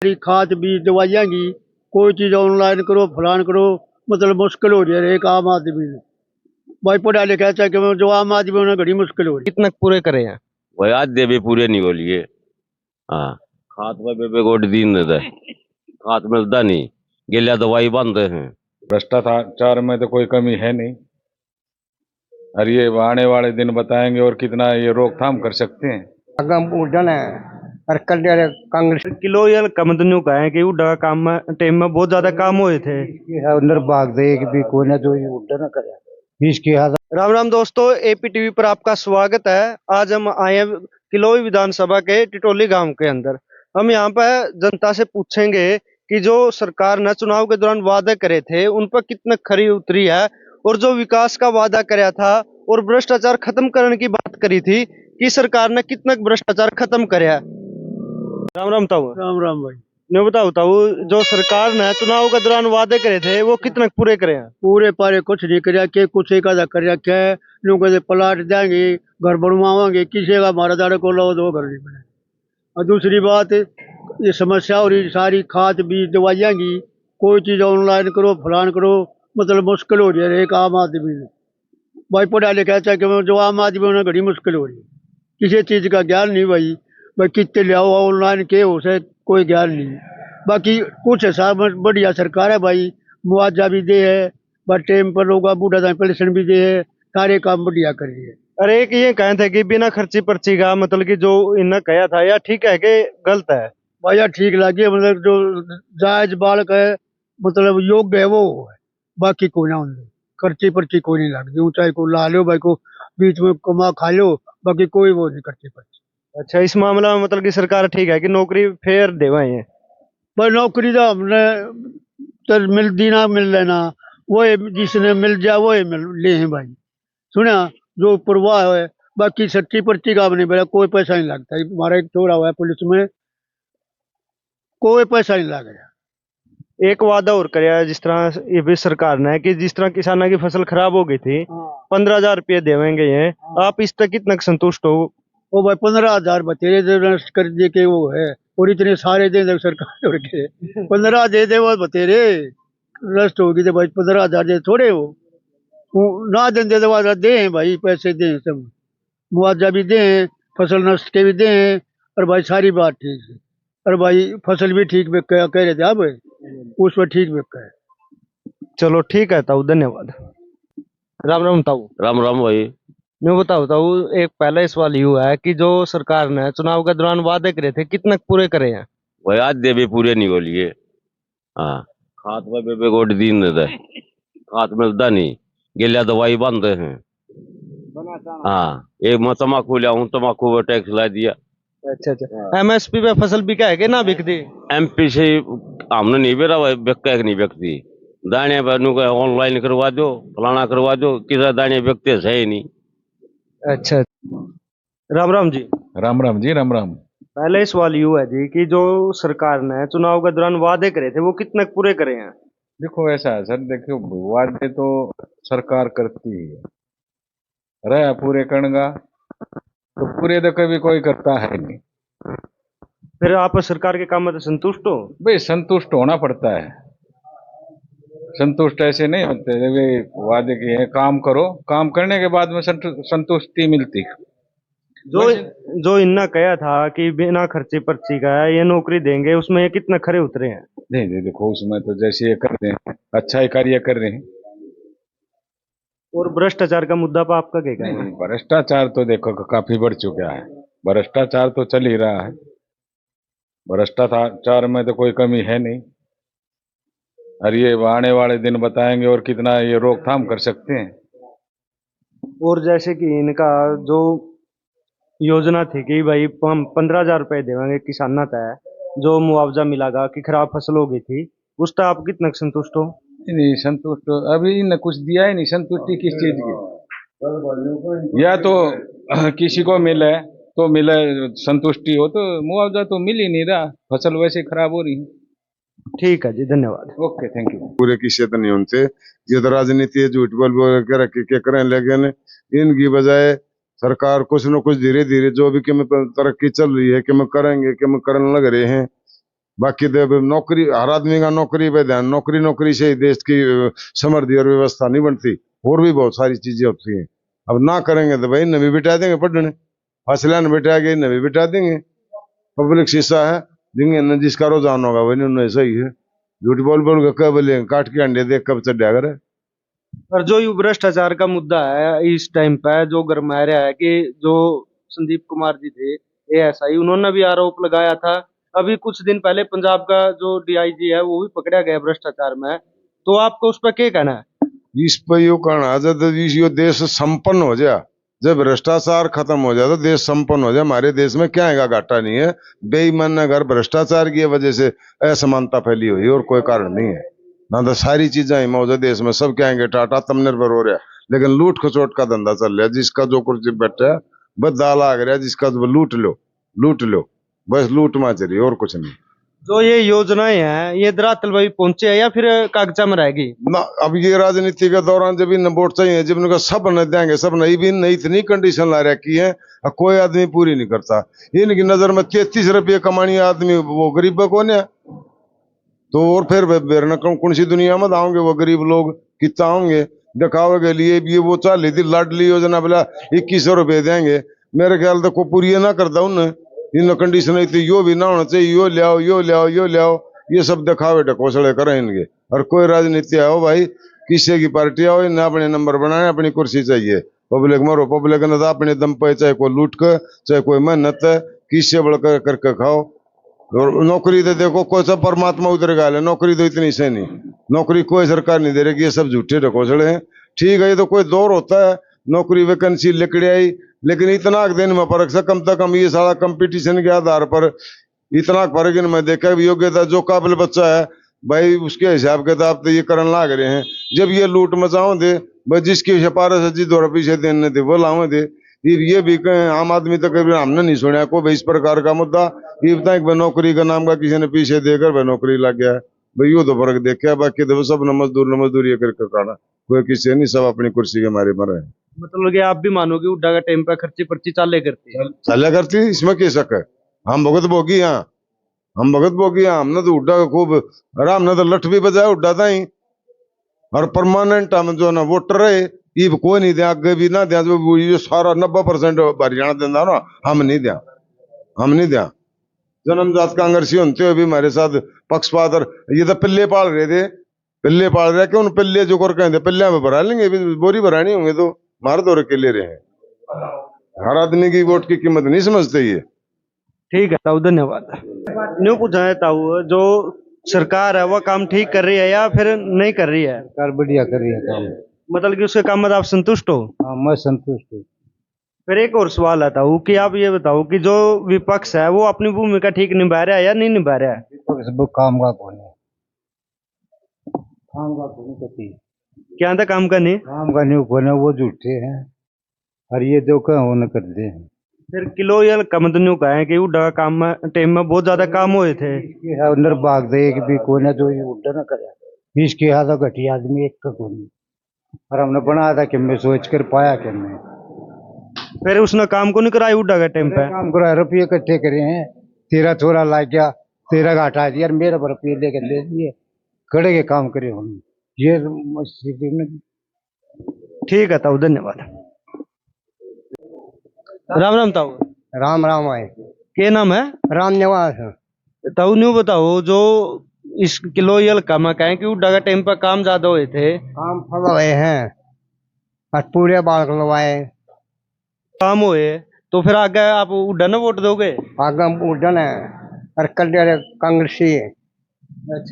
खाद बीज दवाइयाँ की कोई चीज ऑनलाइन करो फलान करो, मतलब मुश्किल हो रही है एक आम आदमी ने। भाई पढ़ा लिखा चाहे कि जो आम आदमी उन्हें घड़ी मुश्किल हो रही है। कितने पूरे करे हैं? वही आज दे भी पूरे नहीं हो लिए। हाँ, खात में बेबे गोड दिन दे खात मिलता नहीं, गिलिया दवाई बंद हैं। भ्रष्टाचार में तो कोई कमी है नहीं, और ये आने वाले दिन बताएंगे और कितना ये रोकथाम कर सकते हैं। कांग्रेस किलो या कमदन्यू का है कि उड़ा काम में टाइम में बहुत ज्यादा काम हुए थे। अंदर भाग दे एक भी कोई ना जो ये उल्टा ना करे 20 राम राम दोस्तों, एपी टीवी पर आपका स्वागत है। आज हम आए हैं किलोई विधानसभा के टिटोली गांव के अंदर। हम यहाँ पर जनता से पूछेंगे कि जो सरकार ने चुनाव के दौरान वादे करे थे उन पर कितने खरी उतरी है, और जो विकास का वादा कराया था और भ्रष्टाचार खत्म करने की बात करी थी कि सरकार ने कितना भ्रष्टाचार खत्म कराया। राम राम ताऊ। राम राम भाई। मैं बताओ जो सरकार ने चुनाव के दौरान वादे करे थे वो कितने पूरे करे हैं? पूरे पारे कुछ नहीं कर के कुछ एक आधा कर रखा है। लोग कहते प्लाट देंगे, घर बनवाओगे, किसी का हमारा दाड़े को लो दो घर नहीं बने। और दूसरी बात, ये समस्या हो रही सारी खाद बीज दवाइयाँ की कोई चीज ऑनलाइन करो फलान करो, मतलब मुश्किल हो रही है एक आम आदमी ने। भाई पढ़ा लिखा चाहे कि जो आम आदमी उन्हें घड़ी मुश्किल हो रही है, किसी चीज का ज्ञान नहीं भाई। भाई कितने ले आओ ऑनलाइन के उसे कोई ज्ञान नहीं। बाकी कुछ हिसाब में बढ़िया सरकार है भाई, मुआवजा भी दे है, बस टाइम पर लोग बूढ़ा पेंशन भी दे है, सारे काम बढ़िया कर रही है। अरे एक ये कहे थे कि बिना खर्ची पर्ची का, मतलब कि जो इन्हें कहा था या ठीक है कि गलत है? भाई यार ठीक लगे, मतलब जो जायज बालक है, मतलब योग्य है वो है। बाकी कोई ना उनसे खर्ची पर्ची कोई नहीं लगती, ऊंचाई को ला लो भाई को बीच में कमा खा लो, बाकी कोई वो नहीं खर्ची पर्ची। अच्छा, इस मामला में मतलब कि सरकार ठीक है कि नौकरी फेयर देवा है? भाई नौकरी तो हमने तो मिलती ना मिल लेना, वो जिसने मिल जाए वो मिल ले हैं भाई। सुना जो परवाह है, बाकी सच्ची पर्ची का नहीं मेरा कोई पैसा नहीं लगता। हमारा एक छोरा हुआ है पुलिस में, कोई पैसा नहीं लग रहा। एक वादा और कराया जिस तरह ये भी सरकार ने कि जिस तरह किसानों की फसल खराब हो गई थी 15,000 रुपये देवेंगे ये, आप इस तक कितना संतुष्ट हो? वो भाई 15,000 बतेरे नष्ट कर दिए कि वो है, और इतने सारे दे दे सरकार छोड़ के 15 दे दे वो बतेरे नष्ट होगी तो भाई 15,000 दे थोड़े हो। वो ना दें दे वादा दे भाई, पैसे दें, सब मुआवजा भी दें, फसल नष्ट के भी दें, और भाई सारी बात ठीक है। और भाई फसल भी ठीक बिक कह रहे थे आप, उस पर ठीक बिक है। चलो ठीक है ताऊ, धन्यवाद। राम राम ताऊ। राम राम भाई। मैं बताओ ताऊ, एक पहला सवाल ये हुआ है कि जो सरकार ने चुनाव के दौरान वादे करे थे कितने पूरे करे हैं? वही आज दे भी पूरे नहीं हो लिए। हाँ, खात में बेबे गोड दिन दे खात मिलता नहीं, गिलिया दवाई बंद हैं। हाँ, एक मैं तम्बाकू लिया हूँ, तम्बाकू पर टैक्स ला दिया। अच्छा अच्छा, एमएसपी पे फसल बिका है कि ना बिकती? एमपी से हमने नहीं बेरा भाई, बिकता है नहीं बिकती। दाने पर ऑनलाइन करवा दो, फलाना करवा दो, किसी दाने बिकते है ही नहीं। अच्छा, राम राम जी। राम राम जी, राम राम। पहले सवाल ये है जी कि जो सरकार ने चुनाव के दौरान वादे करे थे वो कितने पूरे करे हैं? देखो ऐसा है सर, देखो वादे तो सरकार करती ही है, रहा पूरे करेगा तो पूरे तो कभी कोई करता है नहीं। फिर आप सरकार के काम में तो संतुष्ट हो? भाई संतुष्ट होना पड़ता है, संतुष्ट ऐसे नहीं होते वे वादे किए हैं, काम करो, काम करने के बाद में संतुष्टि मिलती। जो जो इन्ना कहा था कि बिना खर्चे पर्ची का ये नौकरी देंगे, उसमें ये कितने खरे उतरे हैं? नहीं नहीं, देखो उसमें तो जैसे ये कर रहे हैं अच्छा ही कार्य कर रहे हैं। और भ्रष्टाचार का मुद्दा पर आपका क्या कहना है? भ्रष्टाचार तो देखो काफी बढ़ चुका है, भ्रष्टाचार तो चल ही रहा है, भ्रष्टाचार में तो कोई कमी है नहीं, और ये आने वाले दिन बताएंगे और कितना ये रोकथाम कर सकते हैं। और जैसे कि इनका जो योजना थी कि भाई हम 15,000 रुपये देंगे किसाना तय, जो मुआवजा मिलेगा कि खराब फसल हो गई थी, उस पर आप कितना संतुष्ट हो? नहीं संतुष्ट तो अभी इन्हें कुछ दिया ही नहीं, संतुष्टि किस चीज की? या तो किसी को मिले तो मिले, संतुष्टि हो, तो मुआवजा तो मिल ही नहीं रहा, फसल वैसे खराब हो रही है। ठीक है जी, धन्यवाद। Okay, thank you. पूरे की क्षेत्र नहीं उनसे ये तो राजनीति है, झूठ बोल बोल के रख के करें, लेकिन इनकी बजाय सरकार कुछ न कुछ धीरे धीरे जो भी कि तरक्की चल रही है कि मैं करेंगे कि मैं करने लग रहे हैं, बाकी तो नौकरी, हर आदमी का नौकरी पे ध्यान, नौकरी से ही देश की समृद्धि और व्यवस्था नहीं बनती, और भी बहुत सारी चीजें होती हैं। अब ना करेंगे तो भाई नवी बिठा देंगे पढ़ने, फसला न बिठा के नवी बिठा देंगे। पब्लिक शीशा है, जिनके जिसका रुझान होगा वही उन्हें सही है। झूठ बोल बोल के कब बोले काट के अंडे देख कब चढ़ा करे। और जो ये भ्रष्टाचार का मुद्दा है इस टाइम पे जो गरमाया रहा है कि जो संदीप कुमार जी थे एएसआई, उन्होंने भी आरोप लगाया था। अभी कुछ दिन पहले पंजाब का जो डीआईजी है वो भी पकड़ा गया भ्रष्टाचार में, तो आपको उस पर क्या कहना है? इस पर यो कहना जब यो देश संपन्न हो जाए, जब भ्रष्टाचार खत्म हो जाए तो देश संपन्न हो जाए। हमारे देश में क्या है घाटा नहीं है, बेईमान अगर भ्रष्टाचार की वजह से असमानता फैली हुई और कोई कारण नहीं है। ना तो सारी चीजें मौजूद देश में, सब कहेंगे टाटा आत्मनिर्भर हो रहा है, लेकिन लूट खसोट का धंधा चल रहा है। जिसका जो कुर्सी बैठा है बस दाल आ गया, जिसका जो लूट लो, बस लूट माचरी और कुछ नहीं। जो ये योजनाएं हैं ये धरातल पर पहुंचे है या फिर कागजा में रहेगी? ना अब ये राजनीति के दौरान जब इन वोट चाहिए, जब इनका सब न देंगे, सब नहीं भी नहीं, इतनी कंडीशन ला रखी है कोई आदमी पूरी नहीं करता। इनकी नजर में 33 रुपये कमानी आदमी वो गरीब कौन है? तो और फिर कौन सी दुनिया में आओगे वो गरीब लोग? कितना होंगे दिखावे के लिए भी वो चाली थी लाडली योजना, बोला 2100 रुपये देंगे, मेरे ख्याल तो को पूरी ना करता उन्हें। इन कंडीशन थी यो भी ना होना चाहिए, यो ले आओ यो ले आओ यो ले आओ, ये सब दिखावे ढकोसड़े करें इनके। और कोई राजनीति आओ भाई, किसी की पार्टी आओ, इन्हें अपने नंबर बनाए, अपनी कुर्सी चाहिए। पब्लिक मरो, पब्लिक ने तो अपने दम पे चाहे कोई लूट कर चाहे कोई मेहनत है किससे बढ़कर करके खाओ। और नौकरी तो देखो कोई सब परमात्मा उधर गाल है, नौकरी तो इतनी से नहीं, नौकरी कोई सरकार नहीं दे रही, ये सब झूठे ढकोसड़े हैं। ठीक है ये तो कोई दौर होता है, नौकरी वैकेंसी लिखड़ी आई, लेकिन इतना दिन में फर्क से कम से कम ये सारा कंपटीशन के आधार पर इतना फर्क इनमें देखा भी योग्यता जो काबिल बच्चा है भाई उसके हिसाब किताब तो ये करने लाग रहे हैं। जब ये लूट मचाओ दे भाई, जिसकी सिफारिश है, जिस दौर पीछे देने थे वो लाओ दे। ये भी कहें आम आदमी तक हमने नहीं सुना को भाई इस प्रकार का मुद्दा। ये बताए कि नौकरी का नाम का किसी ने पीछे देकर भाई नौकरी लग गया है, भाई यो तो फर्क देखा। बाकी तो सब न मजदूरी करके खाना, कोई किसी नहीं, सब अपनी कुर्सी के मारे मरे हैं। मतलब कि आप भी मानोगे उड्डा का टाइम पे खर्ची पर्ची चाले करती है? चला करती, इसमें क्या शक है? हम भगत भोगी यहाँ, हम भगत भोगी यहाँ, हमने तो उड्डा का खूब आराम ने तो लठ भी बजाया उड्डा था ही। और परमानेंट हम जो ना वोटर रहे ये कोई नहीं दिया, आगे भी ना दिया, जो ये सारा 90% हरियाणा देना ना, हम नहीं दिया, हम नहीं दिया। जन्मजात कांग्रेसी होते हुए भी हमारे साथ पक्षपात, और ये तो पिल्ले पाल रहे थे, पिल्ले पाल रहे क्यों? पिल्ले जो कर कहें पिल्ले में भरा लेंगे, बोरी भरानी होंगे तो मार दो के ले रहे हैं। हर आदमी की वोट की कीमत नहीं समझते ये। ठीक है ताऊ, धन्यवाद। न्यू पूछा है ताऊ, जो सरकार है वो काम ठीक कर रही है या फिर नहीं कर रही है? सरकार बढ़िया कर रही है काम। मतलब कि उसके काम में आप संतुष्ट हो? हाँ मैं संतुष्ट हूँ। फिर एक और सवाल आता हूँ कि आप ये बताओ कि जो विपक्ष है वो अपनी भूमिका ठीक निभा रहा है या नहीं निभा रहा है? सब काम का कौन है, काम का कौन करती है, क्या था काम का नहीं? काम का नहीं कौन है, वो झूठे हैं और ये जो कह वो न करते हैं। फिर किलो या कम तो न्यू कहा है कि उड्डा काम में टाइम में बहुत ज्यादा काम हुए थे। इसके अंदर भाग दे एक भी कौन है जो ये उड्डा न करे, इसके हाथ घटिया आदमी एक का कौन। और हमने बनाया था कि मैं सोच कर पाया कि मैं, फिर उसने काम को नहीं कराया उड्डा का टाइम पे? काम करा, रुपये इकट्ठे करे हैं, तेरा छोरा ला गया, तेरा घाटा दिया, मेरा रुपये लेकर ले दिए, खड़े के काम करे हम ये। ठीक है ताऊ, धन्यवाद। राम राम ताऊ। राम राम आए, क्या नाम है? राम निवास। ताऊ न्यू बताओ, जो इस किलो ये कम है कि उड्डा का टाइम पे काम ज्यादा हुए थे, काम फल हुए हैं और पूरे बाल लगवाए काम हुए, तो फिर आगे आप उड्डा ना वोट दोगे? आगम उड़न है और कल कांग्रेसी है। अच्छा।